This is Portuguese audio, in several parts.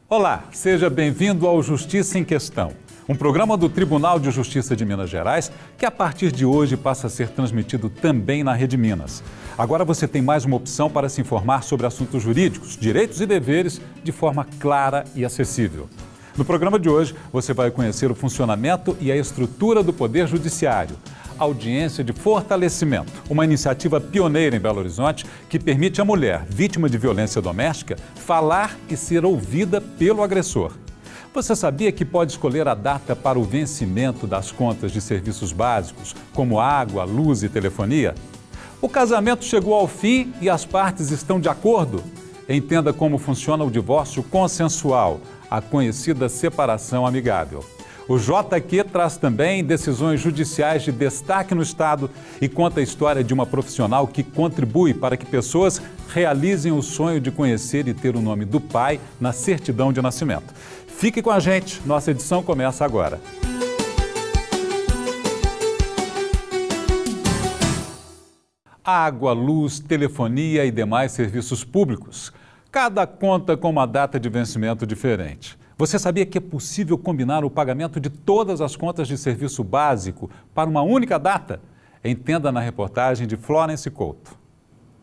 Olá, seja bem-vindo ao Justiça em Questão, um programa do Tribunal de Justiça de Minas Gerais que a partir de hoje passa a ser transmitido também na Rede Minas. Agora você tem mais uma opção para se informar sobre assuntos jurídicos, direitos e deveres de forma clara e acessível. No programa de hoje, você vai conhecer o funcionamento e a estrutura do Poder Judiciário. Audiência de Fortalecimento, uma iniciativa pioneira em Belo Horizonte que permite à mulher vítima de violência doméstica falar e ser ouvida pelo agressor. Você sabia que pode escolher a data para o vencimento das contas de serviços básicos, como água, luz e telefonia? O casamento chegou ao fim e as partes estão de acordo? Entenda como funciona o divórcio consensual, a conhecida separação amigável. O JQ traz também decisões judiciais de destaque no Estado e conta a história de uma profissional que contribui para que pessoas realizem o sonho de conhecer e ter o nome do pai na certidão de nascimento. Fique com a gente, nossa edição começa agora. Água, luz, telefonia e demais serviços públicos. Cada conta com uma data de vencimento diferente. Você sabia que é possível combinar o pagamento de todas as contas de serviço básico para uma única data? Entenda na reportagem de Florence Couto.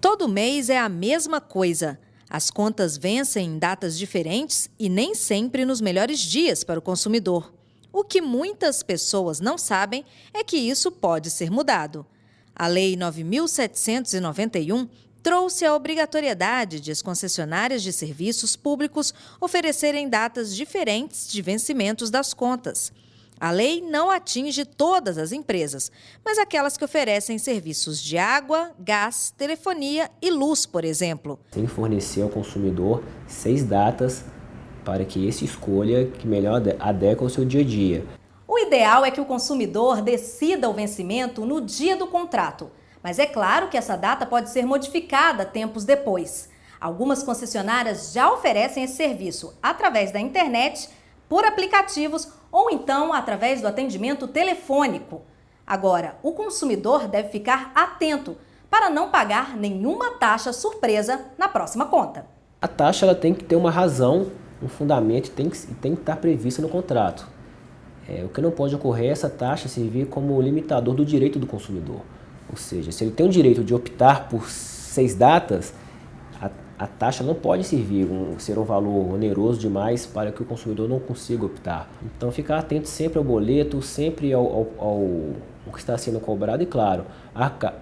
Todo mês é a mesma coisa. As contas vencem em datas diferentes e nem sempre nos melhores dias para o consumidor. O que muitas pessoas não sabem é que isso pode ser mudado. A Lei 9.791 trouxe a obrigatoriedade de as concessionárias de serviços públicos oferecerem datas diferentes de vencimentos das contas. A lei não atinge todas as empresas, mas aquelas que oferecem serviços de água, gás, telefonia e luz, por exemplo. Tem que fornecer ao consumidor 6 datas para que esse escolha que melhor adequa ao seu dia a dia. O ideal é que o consumidor decida o vencimento no dia do contrato. Mas é claro que essa data pode ser modificada tempos depois. Algumas concessionárias já oferecem esse serviço através da internet, por aplicativos ou então através do atendimento telefônico. Agora, o consumidor deve ficar atento para não pagar nenhuma taxa surpresa na próxima conta. A taxa ela tem que ter uma razão, um fundamento e tem que estar prevista no contrato. O que não pode ocorrer é essa taxa servir como limitador do direito do consumidor. Ou seja, se ele tem o direito de optar por 6 datas, a taxa não pode ser um valor oneroso demais para que o consumidor não consiga optar. Então, ficar atento sempre ao boleto, sempre ao que está sendo cobrado e, claro,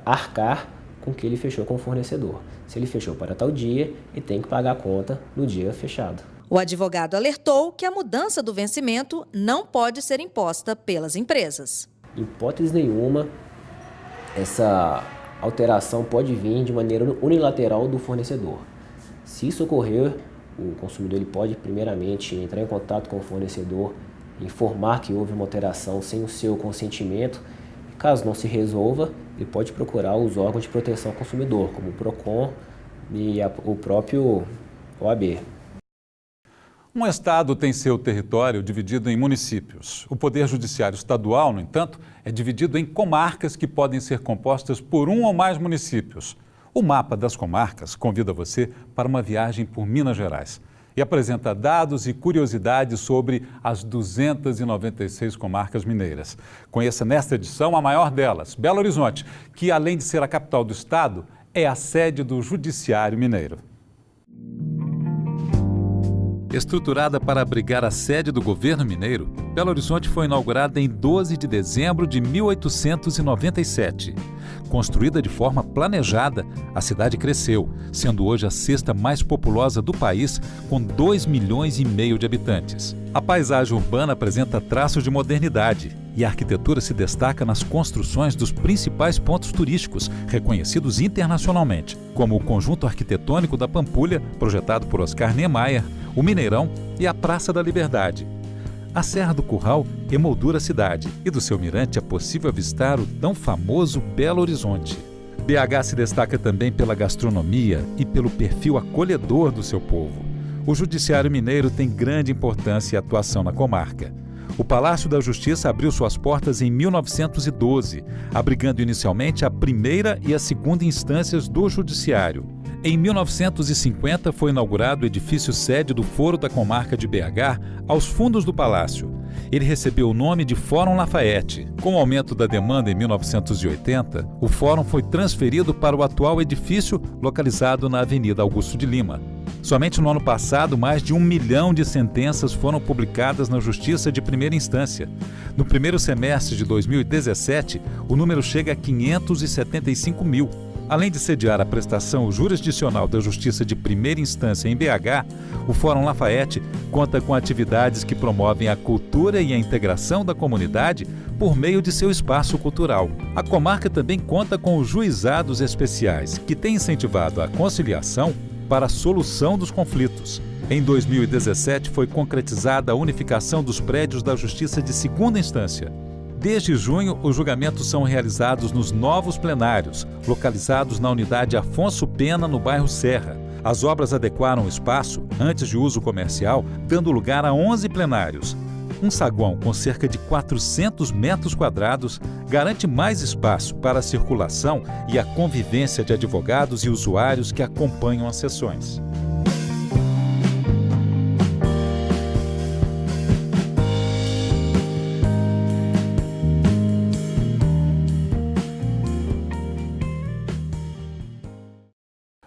arcar com o que ele fechou com o fornecedor. Se ele fechou para tal dia, ele tem que pagar a conta no dia fechado. O advogado alertou que a mudança do vencimento não pode ser imposta pelas empresas. Em hipótese nenhuma, essa alteração pode vir de maneira unilateral do fornecedor. Se isso ocorrer, o consumidor ele pode primeiramente entrar em contato com o fornecedor, informar que houve uma alteração sem o seu consentimento. Caso não se resolva, ele pode procurar os órgãos de proteção ao consumidor, como o PROCON e o próprio OAB. Um estado tem seu território dividido em municípios. O Poder Judiciário Estadual, no entanto, é dividido em comarcas que podem ser compostas por um ou mais municípios. O mapa das comarcas convida você para uma viagem por Minas Gerais e apresenta dados e curiosidades sobre as 296 comarcas mineiras. Conheça nesta edição a maior delas, Belo Horizonte, que além de ser a capital do estado, é a sede do Judiciário Mineiro. Estruturada para abrigar a sede do governo mineiro, Belo Horizonte foi inaugurada em 12 de dezembro de 1897. Construída de forma planejada, a cidade cresceu, sendo hoje a 6ª mais populosa do país, com 2,5 milhões de habitantes. A paisagem urbana apresenta traços de modernidade e a arquitetura se destaca nas construções dos principais pontos turísticos, reconhecidos internacionalmente, como o Conjunto Arquitetônico da Pampulha, projetado por Oscar Niemeyer, o Mineirão e a Praça da Liberdade. A Serra do Curral emoldura a cidade e do seu mirante é possível avistar o tão famoso Belo Horizonte. BH se destaca também pela gastronomia e pelo perfil acolhedor do seu povo. O Judiciário Mineiro tem grande importância e atuação na comarca. O Palácio da Justiça abriu suas portas em 1912, abrigando inicialmente a primeira e a segunda instâncias do Judiciário. Em 1950 foi inaugurado o edifício sede do Foro da Comarca de BH, aos fundos do Palácio. Ele recebeu o nome de Fórum Lafayette. Com o aumento da demanda em 1980, o Fórum foi transferido para o atual edifício, localizado na Avenida Augusto de Lima. Somente no ano passado, mais de 1 milhão de sentenças foram publicadas na Justiça de Primeira Instância. No primeiro semestre de 2017, o número chega a 575 mil. Além de sediar a prestação jurisdicional da Justiça de Primeira Instância em BH, o Fórum Lafayette conta com atividades que promovem a cultura e a integração da comunidade por meio de seu espaço cultural. A comarca também conta com os juizados especiais, que têm incentivado a conciliação para a solução dos conflitos. Em 2017, foi concretizada a unificação dos prédios da Justiça de Segunda Instância. Desde junho, os julgamentos são realizados nos novos plenários, localizados na unidade Afonso Pena, no bairro Serra. As obras adequaram o espaço, antes de uso comercial, dando lugar a 11 plenários. Um saguão com cerca de 400 metros quadrados garante mais espaço para a circulação e a convivência de advogados e usuários que acompanham as sessões.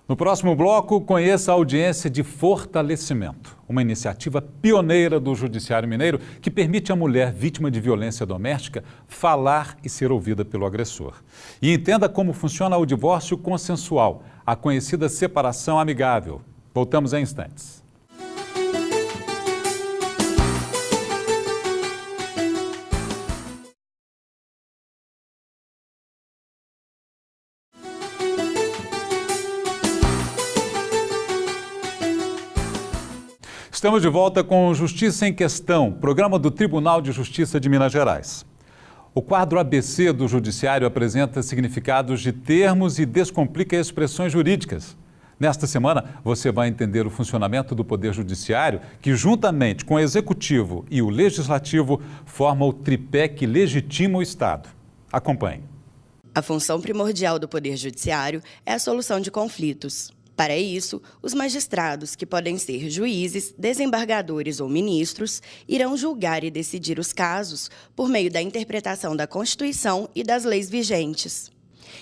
No próximo bloco, conheça a audiência de fortalecimento, uma iniciativa pioneira do Judiciário Mineiro que permite à mulher vítima de violência doméstica falar e ser ouvida pelo agressor. E entenda como funciona o divórcio consensual, a conhecida separação amigável. Voltamos em instantes. Estamos de volta com Justiça em Questão, programa do Tribunal de Justiça de Minas Gerais. O quadro ABC do Judiciário apresenta significados de termos e descomplica expressões jurídicas. Nesta semana, você vai entender o funcionamento do Poder Judiciário, que juntamente com o Executivo e o Legislativo, forma o tripé que legitima o Estado. Acompanhe. A função primordial do Poder Judiciário é a solução de conflitos. Para isso, os magistrados, que podem ser juízes, desembargadores ou ministros, irão julgar e decidir os casos por meio da interpretação da Constituição e das leis vigentes.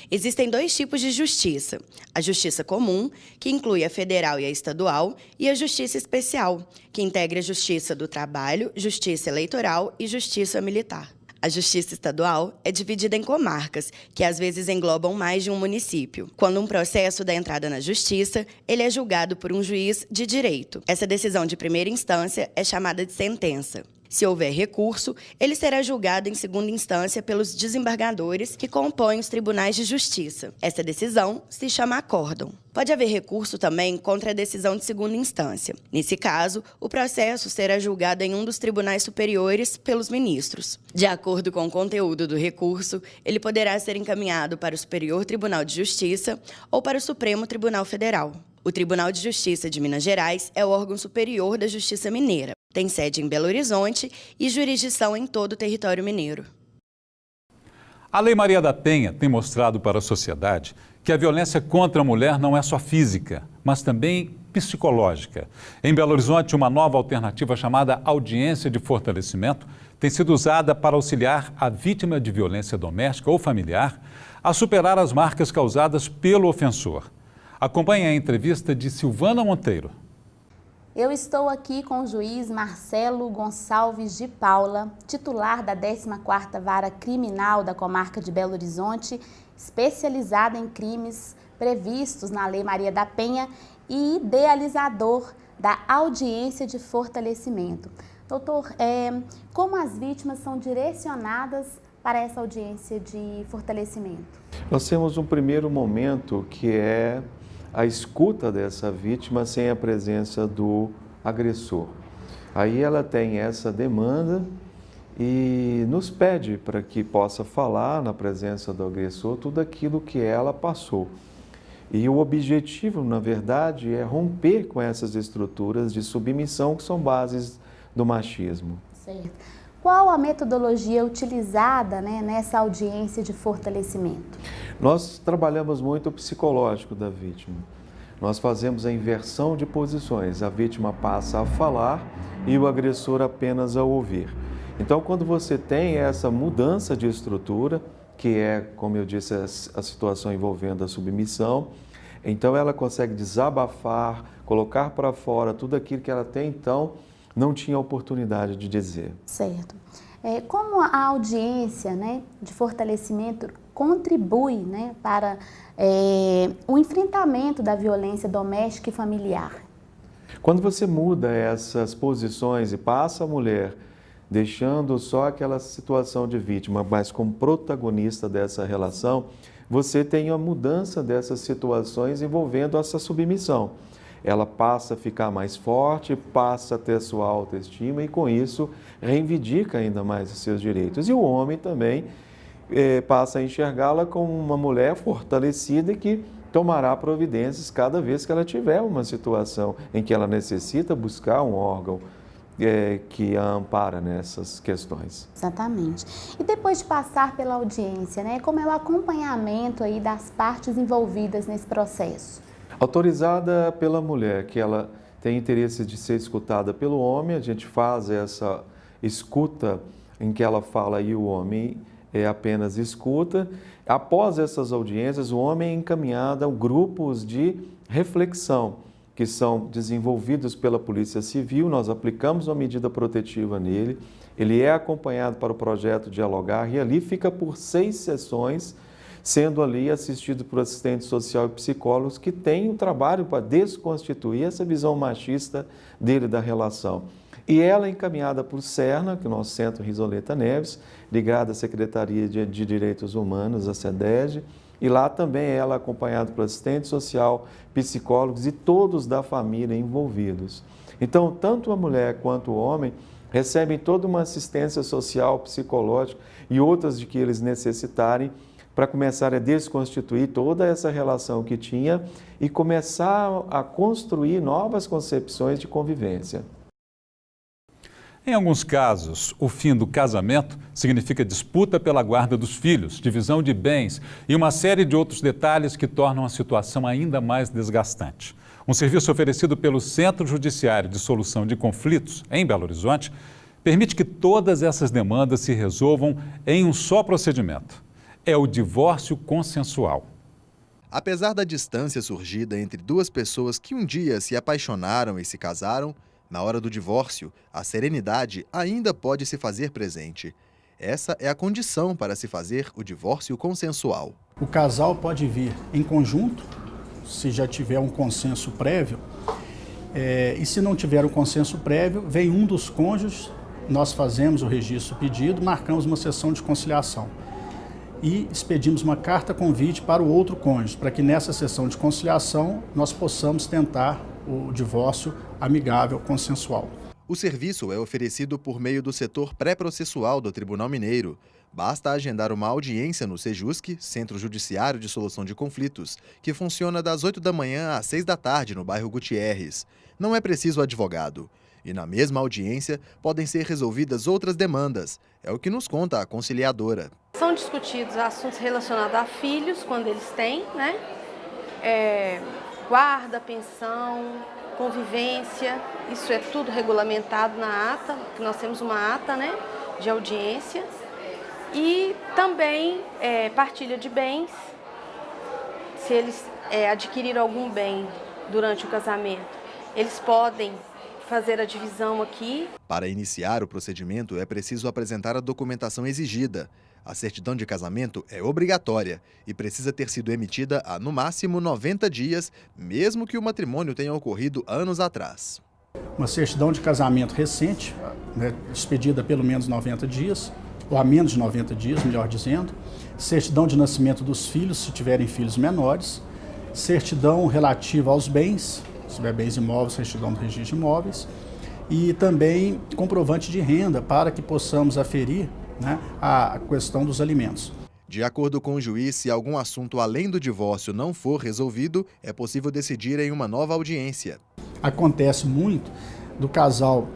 Existem 2 tipos de justiça: a justiça comum, que inclui a federal e a estadual, e a justiça especial, que integra a justiça do trabalho, justiça eleitoral e justiça militar. A Justiça Estadual é dividida em comarcas, que às vezes englobam mais de um município. Quando um processo dá entrada na Justiça, ele é julgado por um juiz de direito. Essa decisão de primeira instância é chamada de sentença. Se houver recurso, ele será julgado em segunda instância pelos desembargadores que compõem os tribunais de justiça. Essa decisão se chama acórdão. Pode haver recurso também contra a decisão de segunda instância. Nesse caso, o processo será julgado em um dos tribunais superiores pelos ministros. De acordo com o conteúdo do recurso, ele poderá ser encaminhado para o Superior Tribunal de Justiça ou para o Supremo Tribunal Federal. O Tribunal de Justiça de Minas Gerais é o órgão superior da Justiça Mineira. Tem sede em Belo Horizonte e jurisdição em todo o território mineiro. A Lei Maria da Penha tem mostrado para a sociedade que a violência contra a mulher não é só física, mas também psicológica. Em Belo Horizonte, uma nova alternativa chamada audiência de fortalecimento tem sido usada para auxiliar a vítima de violência doméstica ou familiar a superar as marcas causadas pelo ofensor. Acompanhe a entrevista de Silvana Monteiro. Eu estou aqui com o juiz Marcelo Gonçalves de Paula, titular da 14ª Vara Criminal da Comarca de Belo Horizonte, especializada em crimes previstos na Lei Maria da Penha e idealizador da audiência de fortalecimento. Doutor, como as vítimas são direcionadas para essa audiência de fortalecimento? Nós temos um primeiro momento que é a escuta dessa vítima sem a presença do agressor. Aí ela tem essa demanda e nos pede para que possa falar na presença do agressor tudo aquilo que ela passou. E o objetivo, na verdade, é romper com essas estruturas de submissão que são bases do machismo. Certo. Qual a metodologia utilizada, nessa audiência de fortalecimento? Nós trabalhamos muito o psicológico da vítima. nós fazemos a inversão de posições. A vítima passa a falar e o agressor apenas a ouvir. Então, quando você tem essa mudança de estrutura, que é, como eu disse, a situação envolvendo a submissão, então ela consegue desabafar, colocar para fora tudo aquilo que ela até então não tinha oportunidade de dizer. Certo. Como a audiência, né, de fortalecimento contribui, né, para o enfrentamento da violência doméstica e familiar? Quando você muda essas posições e passa a mulher deixando só aquela situação de vítima, mas como protagonista dessa relação, você tem a mudança dessas situações envolvendo essa submissão. Ela passa a ficar mais forte, passa a ter sua autoestima e, com isso, reivindica ainda mais os seus direitos. E o homem também passa a enxergá-la como uma mulher fortalecida e que tomará providências cada vez que ela tiver uma situação em que ela necessita buscar um órgão que a ampara nessas questões. Exatamente. E depois de passar pela audiência, né, como é o acompanhamento aí das partes envolvidas nesse processo? Autorizada pela mulher, que ela tem interesse de ser escutada pelo homem, a gente faz essa escuta em que ela fala e o homem apenas escuta. Após essas audiências, o homem é encaminhado a grupos de reflexão, que são desenvolvidos pela Polícia Civil. Nós aplicamos uma medida protetiva nele, ele é acompanhado para o projeto Dialogar e ali fica por 6 sessões, sendo ali assistido por assistente social e psicólogos que têm o trabalho para desconstituir essa visão machista dele da relação. E ela é encaminhada por Cerna, que é o nosso Centro Risoleta Neves, ligado à Secretaria de Direitos Humanos, a SEDEG, e lá também ela é acompanhada por assistente social, psicólogos e todos da família envolvidos. Então, tanto a mulher quanto o homem recebem toda uma assistência social, psicológica e outras de que eles necessitarem para começar a desconstituir toda essa relação que tinha e começar a construir novas concepções de convivência. Em alguns casos, o fim do casamento significa disputa pela guarda dos filhos, divisão de bens e uma série de outros detalhes que tornam a situação ainda mais desgastante. Um serviço oferecido pelo Centro Judiciário de Solução de Conflitos, em Belo Horizonte, permite que todas essas demandas se resolvam em um só procedimento. É o divórcio consensual. Apesar da distância surgida entre duas pessoas que um dia se apaixonaram e se casaram, na hora do divórcio, a serenidade ainda pode se fazer presente. Essa é a condição para se fazer o divórcio consensual. O casal pode vir em conjunto, se já tiver um consenso prévio, e se não tiver um consenso prévio, vem um dos cônjuges, nós fazemos o registro pedido, marcamos uma sessão de conciliação e expedimos uma carta convite para o outro cônjuge, para que nessa sessão de conciliação nós possamos tentar o divórcio amigável, consensual. O serviço é oferecido por meio do setor pré-processual do Tribunal Mineiro. Basta agendar uma audiência no Sejusc, Centro Judiciário de Solução de Conflitos, que funciona das 8 da manhã às 6 da tarde no bairro Gutierrez. Não é preciso advogado. E na mesma audiência podem ser resolvidas outras demandas. É o que nos conta a conciliadora. São discutidos assuntos relacionados a filhos, quando eles têm, né? Guarda, pensão, convivência, isso é tudo regulamentado na ata, que nós temos uma ata, né, de audiência. E também partilha de bens, se eles adquiriram algum bem durante o casamento, eles podem fazer a divisão aqui. Para iniciar o procedimento é preciso apresentar a documentação exigida. A certidão de casamento é obrigatória e precisa ter sido emitida há, no máximo, 90 dias, mesmo que o matrimônio tenha ocorrido anos atrás. Uma certidão de casamento recente, né, expedida há pelo menos 90 dias, ou há menos de 90 dias, melhor dizendo. Certidão de nascimento dos filhos, se tiverem filhos menores. Certidão relativa aos bens, se tiver bens imóveis, certidão do registro de imóveis. E também comprovante de renda, para que possamos aferir, né, a questão dos alimentos. De acordo com o juiz, se algum assunto além do divórcio não for resolvido, é possível decidir em uma nova audiência. Acontece muito do casal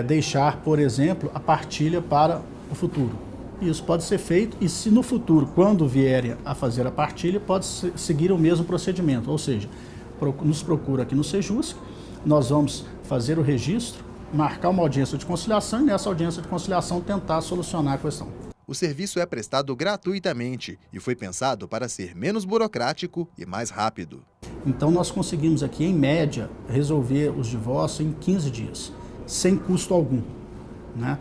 deixar, por exemplo, a partilha para o futuro. Isso pode ser feito e se no futuro, quando vierem a fazer a partilha, pode seguir o mesmo procedimento, ou seja, nos procura aqui no Sejusc, nós vamos fazer o registro, marcar uma audiência de conciliação e nessa audiência de conciliação tentar solucionar a questão. O serviço é prestado gratuitamente e foi pensado para ser menos burocrático e mais rápido. Então nós conseguimos aqui, em média, resolver os divórcios em 15 dias, sem custo algum, né?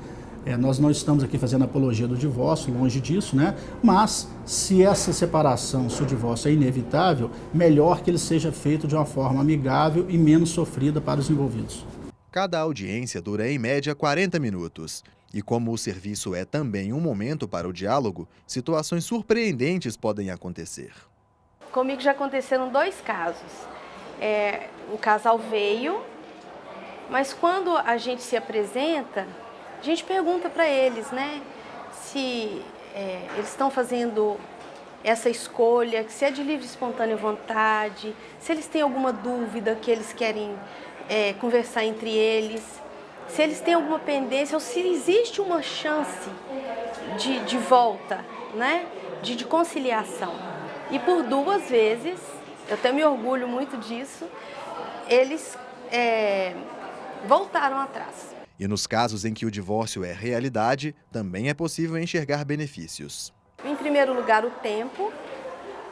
Nós não estamos aqui fazendo apologia do divórcio, longe disso, né? Mas se essa separação, se o divórcio é inevitável, melhor que ele seja feito de uma forma amigável e menos sofrida para os envolvidos. Cada audiência dura em média 40 minutos. E como o serviço é também um momento para o diálogo, situações surpreendentes podem acontecer. Comigo já aconteceram 2 casos. O casal veio, mas quando a gente se apresenta, a gente pergunta para eles, né, se eles estão fazendo essa escolha, se é de livre e espontânea vontade, se eles têm alguma dúvida que eles querem conversar entre eles, se eles têm alguma pendência ou se existe uma chance de volta, né, de conciliação. E por 2 vezes, eu até me orgulho muito disso, eles voltaram atrás. E nos casos em que o divórcio é realidade, também é possível enxergar benefícios. Em primeiro lugar, o tempo,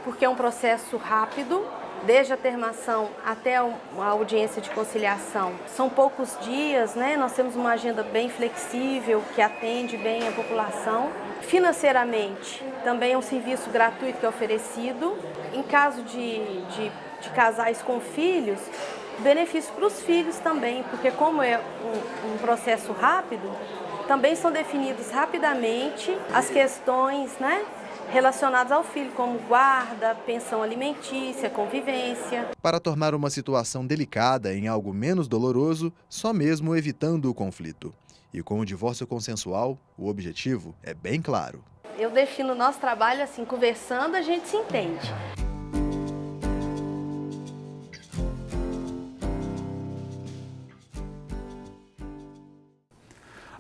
porque é um processo rápido, desde a termação até a audiência de conciliação. São poucos dias, né? Nós temos uma agenda bem flexível, que atende bem a população. Financeiramente, também é um serviço gratuito que é oferecido. Em caso de casais com filhos, benefício para os filhos também, porque como é um processo rápido, também são definidos rapidamente as questões, né, relacionadas ao filho, como guarda, pensão alimentícia, convivência. Para tornar uma situação delicada em algo menos doloroso, só mesmo evitando o conflito. E com o divórcio consensual, o objetivo é bem claro. Eu defino o nosso trabalho assim, conversando a gente se entende.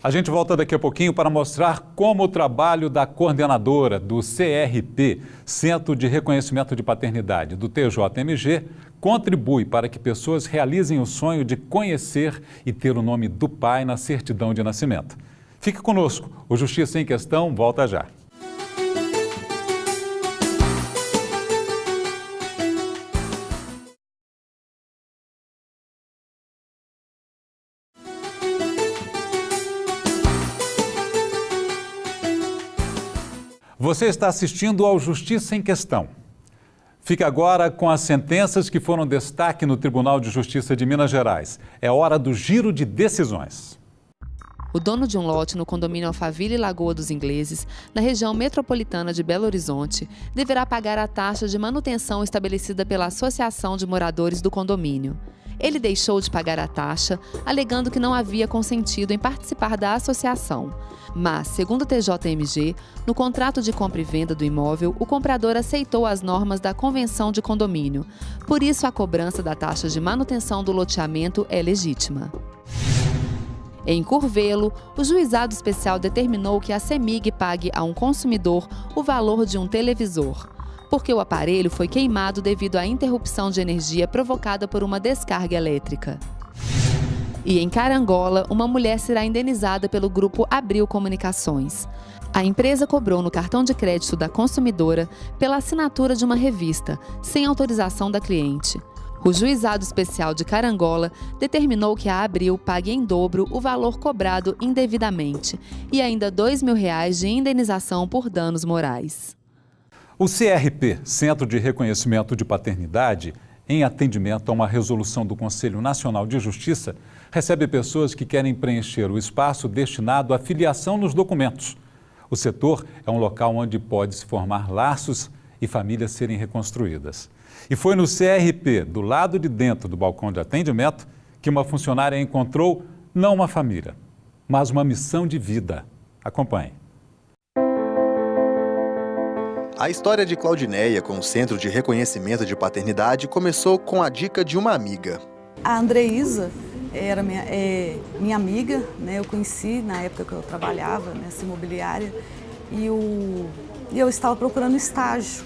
A gente volta daqui a pouquinho para mostrar como o trabalho da coordenadora do CRP, Centro de Reconhecimento de Paternidade, do TJMG, contribui para que pessoas realizem o sonho de conhecer e ter o nome do pai na certidão de nascimento. Fique conosco, o Justiça em Questão volta já. Você está assistindo ao Justiça em Questão. Fique agora com as sentenças que foram destaque no Tribunal de Justiça de Minas Gerais. É hora do giro de decisões. O dono de um lote no condomínio Alphaville e Lagoa dos Ingleses, na região metropolitana de Belo Horizonte, deverá pagar a taxa de manutenção estabelecida pela Associação de Moradores do condomínio. Ele deixou de pagar a taxa, alegando que não havia consentido em participar da associação. Mas, segundo o TJMG, no contrato de compra e venda do imóvel, o comprador aceitou as normas da Convenção de Condomínio. Por isso, a cobrança da taxa de manutenção do loteamento é legítima. Em Curvelo, o juizado especial determinou que a CEMIG pague a um consumidor o valor de um televisor, porque o aparelho foi queimado devido à interrupção de energia provocada por uma descarga elétrica. E em Carangola, uma mulher será indenizada pelo grupo Abril Comunicações. A empresa cobrou no cartão de crédito da consumidora pela assinatura de uma revista, sem autorização da cliente. O juizado especial de Carangola determinou que a Abril pague em dobro o valor cobrado indevidamente e ainda R$ 2.000 de indenização por danos morais. O CRP, Centro de Reconhecimento de Paternidade, em atendimento a uma resolução do Conselho Nacional de Justiça, recebe pessoas que querem preencher o espaço destinado à filiação nos documentos. O setor é um local onde pode se formar laços e famílias serem reconstruídas. E foi no CRP, do lado de dentro do balcão de atendimento, que uma funcionária encontrou não uma família, mas uma missão de vida. Acompanhe. A história de Claudineia com o Centro de Reconhecimento de Paternidade começou com a dica de uma amiga. A Andreísa era minha amiga, né? Eu conheci na época que eu trabalhava nessa imobiliária e eu estava procurando estágio,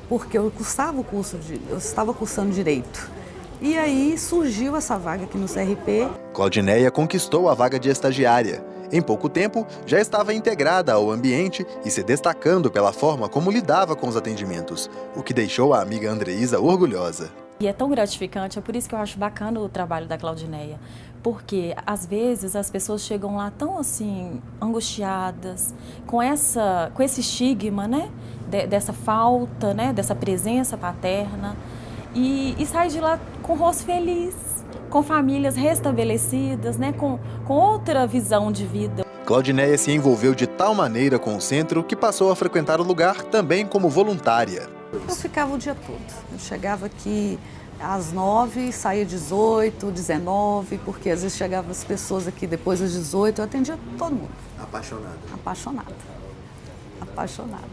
porque eu estava cursando Direito. E aí surgiu essa vaga aqui no CRP. Claudineia conquistou a vaga de estagiária. Em pouco tempo, já estava integrada ao ambiente e se destacando pela forma como lidava com os atendimentos, o que deixou a amiga Andreísa orgulhosa. E é tão gratificante, é por isso que eu acho bacana o trabalho da Claudineia, porque às vezes as pessoas chegam lá tão assim, angustiadas, com esse estigma, né, dessa falta, né, dessa presença paterna, e sai de lá com o rosto feliz, com famílias restabelecidas, né, com outra visão de vida. Claudineia se envolveu de tal maneira com o centro que passou a frequentar o lugar também como voluntária. Eu ficava o dia todo. Eu chegava aqui às 9, saía 18, 19, porque às vezes chegavam as pessoas aqui depois das 18, eu atendia todo mundo. Apaixonada? Apaixonada.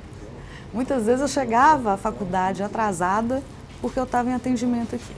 Muitas vezes eu chegava à faculdade atrasada porque eu estava em atendimento aqui.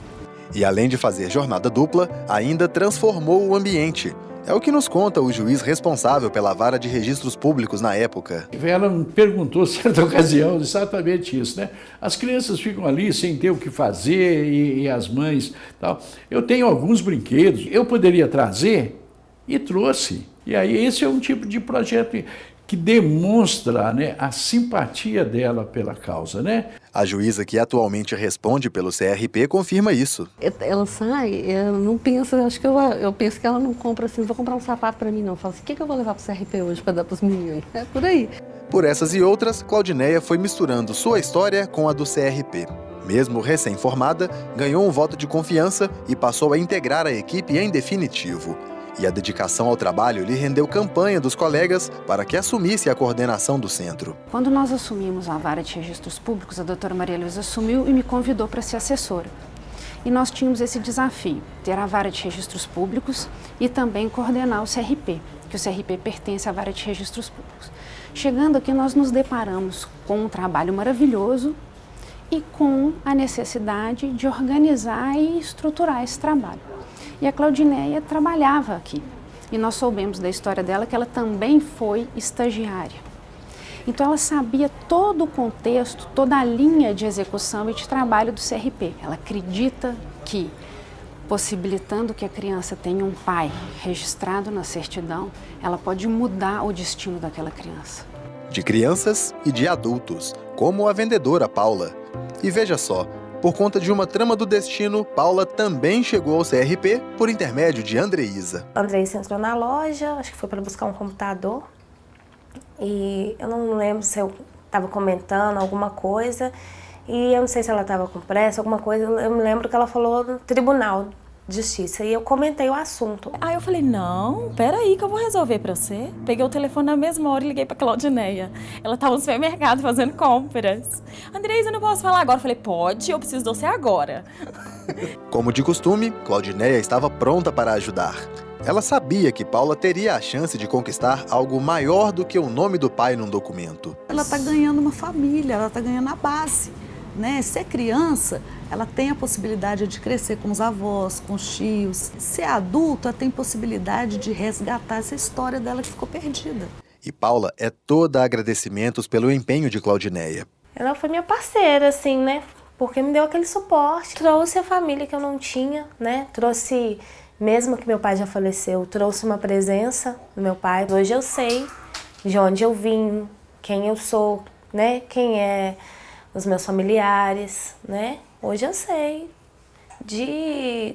E além de fazer jornada dupla, ainda transformou o ambiente. É o que nos conta o juiz responsável pela Vara de Registros Públicos na época. Ela me perguntou, certa ocasião, exatamente isso, né? As crianças ficam ali sem ter o que fazer e as mães tal. Eu tenho alguns brinquedos, eu poderia trazer e trouxe. E aí esse é um tipo de projeto que demonstra, né, a simpatia dela pela causa, né? A juíza que atualmente responde pelo CRP confirma isso. Ela sai, eu não penso, acho que eu penso que ela não compra assim, vou comprar um sapato para mim não. Fala assim, o que eu vou levar para o CRP hoje para dar para os meninos? É por aí. Por essas e outras, Claudineia foi misturando sua história com a do CRP. Mesmo recém-formada, ganhou um voto de confiança e passou a integrar a equipe em definitivo. E a dedicação ao trabalho lhe rendeu campanha dos colegas para que assumisse a coordenação do centro. Quando nós assumimos a Vara de Registros Públicos, a doutora Maria Luísa assumiu e me convidou para ser assessora. E nós tínhamos esse desafio, ter a Vara de Registros Públicos e também coordenar o CRP, que o CRP pertence à Vara de Registros Públicos. Chegando aqui, nós nos deparamos com um trabalho maravilhoso e com a necessidade de organizar e estruturar esse trabalho. E a Claudineia trabalhava aqui. E nós soubemos da história dela que ela também foi estagiária. Então ela sabia todo o contexto, toda a linha de execução e de trabalho do CRP. Ela acredita que, possibilitando que a criança tenha um pai registrado na certidão, ela pode mudar o destino daquela criança. De crianças e de adultos, como a vendedora Paula. E veja só, por conta de uma trama do destino, Paula também chegou ao CRP por intermédio de Andreísa. A Andreísa entrou na loja, acho que foi para buscar um computador. E eu não lembro se eu estava comentando alguma coisa. E eu não sei se ela estava com pressa, alguma coisa. Eu me lembro que ela falou no Tribunal de Justiça. E eu comentei o assunto. Aí eu falei, não, peraí que eu vou resolver pra você. Peguei o telefone na mesma hora e liguei pra Claudineia. Ela tava no supermercado fazendo compras. Andreísa, eu não posso falar agora. Eu falei, pode, eu preciso de você agora. Como de costume, Claudineia estava pronta para ajudar. Ela sabia que Paula teria a chance de conquistar algo maior do que o nome do pai num documento. Ela está ganhando uma família, ela está ganhando a base. Né? Ser criança, ela tem a possibilidade de crescer com os avós, com os tios. Ser adulto, ela tem possibilidade de resgatar essa história dela que ficou perdida. E Paula é toda agradecimentos pelo empenho de Claudineia. Ela foi minha parceira, assim, né? Porque me deu aquele suporte. Trouxe a família que eu não tinha, né? Trouxe, mesmo que meu pai já faleceu, trouxe uma presença do meu pai. Hoje eu sei de onde eu vim, quem eu sou, né? Quem é os meus familiares, né? Hoje eu sei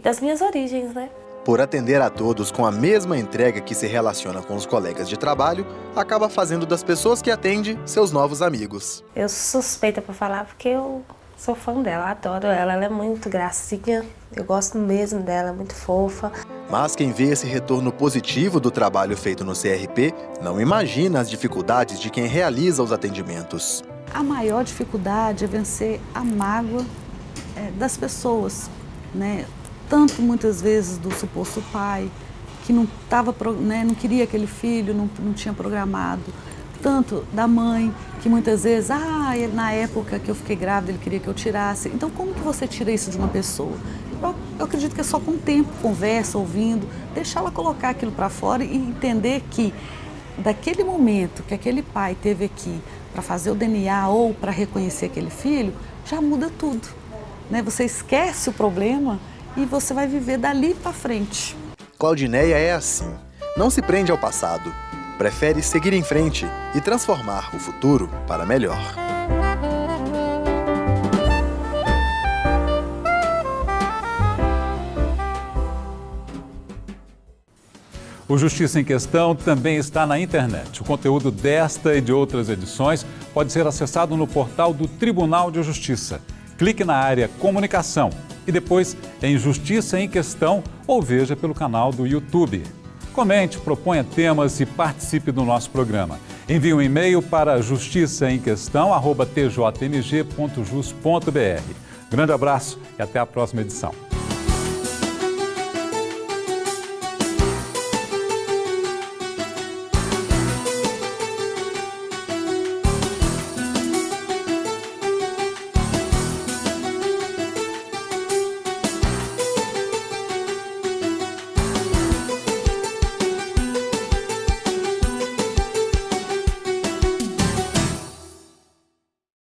das minhas origens, né? Por atender a todos com a mesma entrega que se relaciona com os colegas de trabalho, acaba fazendo das pessoas que atende seus novos amigos. Eu sou suspeita para falar porque eu sou fã dela, adoro ela, ela é muito gracinha, eu gosto mesmo dela, muito fofa. Mas quem vê esse retorno positivo do trabalho feito no CRP, não imagina as dificuldades de quem realiza os atendimentos. A maior dificuldade é vencer a mágoa das pessoas, né? Tanto muitas vezes do suposto pai, que não queria aquele filho, não tinha programado. Tanto da mãe, que muitas vezes, na época que eu fiquei grávida, ele queria que eu tirasse. Então, como que você tira isso de uma pessoa? Eu acredito que é só com o tempo, conversa, ouvindo, deixar ela colocar aquilo para fora e entender que daquele momento que aquele pai teve aqui para fazer o DNA ou para reconhecer aquele filho, já muda tudo. Né? Você esquece o problema e você vai viver dali para frente. Claudineia é assim, não se prende ao passado, prefere seguir em frente e transformar o futuro para melhor. O Justiça em Questão também está na internet. O conteúdo desta e de outras edições pode ser acessado no portal do Tribunal de Justiça. Clique na área Comunicação e depois em Justiça em Questão ou veja pelo canal do YouTube. Comente, proponha temas e participe do nosso programa. Envie um e-mail para justiçaemquestão@tjmg.jus.br. Grande abraço e até a próxima edição.